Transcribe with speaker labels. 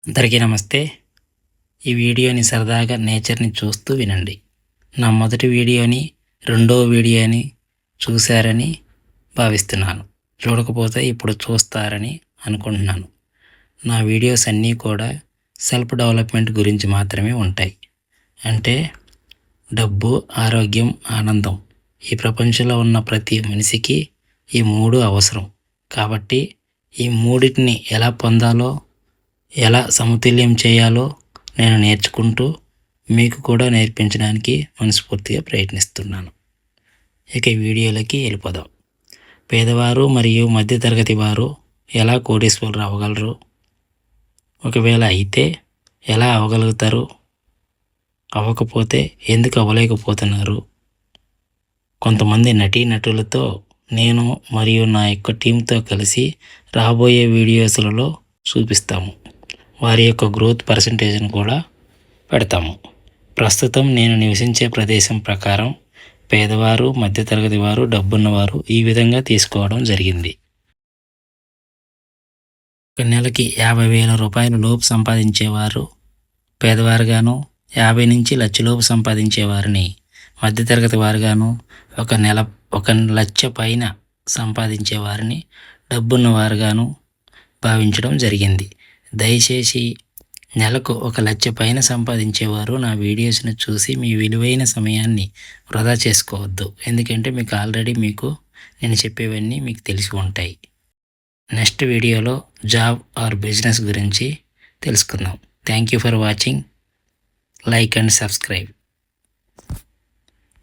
Speaker 1: అందరికీ నమస్తే. ఈ వీడియోని సరదాగా నేచర్‌ని చూస్తూ వినండి. నా మొదటి వీడియోని, రెండో వీడియోని చూశారని భావిస్తున్నాను. చూడకపోతే ఇప్పుడు చూస్తారని అనుకుంటున్నాను. నా వీడియోస్ అన్నీ కూడా సెల్ఫ్ డెవలప్‌మెంట్ గురించి మాత్రమే ఉంటాయి. అంటే డబ్బు, ఆరోగ్యం, ఆనందం. ఈ ప్రపంచంలో ఉన్న ప్రతి మనిషికి ఈ 3 అవసరం. కాబట్టి ఈ మూడిటిని ఎలా పొందాలో, ఎలా సమతుల్యం చేయాలో నేను నేర్చుకుంటూ మీకు కూడా నేర్పించడానికి మనస్ఫూర్తిగా ప్రయత్నిస్తున్నాను. ఇక ఈ వీడియోలోకి వెళ్ళిపోదాం. పేదవారు మరియు మధ్యతరగతి వారు ఎలా కోటీశ్వరులు అవ్వగలరు? ఒకవేళ అయితే ఎలా అవ్వగలుగుతారు? అవ్వకపోతే ఎందుకు అవ్వలేకపోతున్నారు? కొంతమంది నటీనటులతో నేను మరియు నా యొక్క టీంతో కలిసి రాబోయే వీడియోస్లలో చూపిస్తాము. వారి యొక్క గ్రోత్ పర్సంటేజ్ను కూడా పెడతాము. ప్రస్తుతం నేను నివసించే ప్రదేశం ప్రకారం పేదవారు, మధ్యతరగతి వారు, డబ్బున్నవారు ఈ విధంగా తీసుకోవడం జరిగింది. ఒక నెలకి 50,000 రూపాయల లోపు సంపాదించేవారు పేదవారుగాను, 50 నుంచి లక్ష లోపు సంపాదించేవారిని మధ్యతరగతి వారుగాను, ఒక 1,00,000 పైన సంపాదించే వారిని డబ్బున్నవారుగాను భావించడం జరిగింది. దయచేసి నెలకు 1,00,000 పైన సంపాదించేవారు నా వీడియోస్ని చూసి మీ విలువైన సమయాన్ని వృధా చేసుకోవద్దు. ఎందుకంటే మీకు నేను చెప్పేవన్నీ మీకు తెలిసి ఉంటాయి. నెక్స్ట్ వీడియోలో జాబ్ ఆర్ బిజినెస్ గురించి తెలుసుకుందాం. Thank you for watching. Like and subscribe.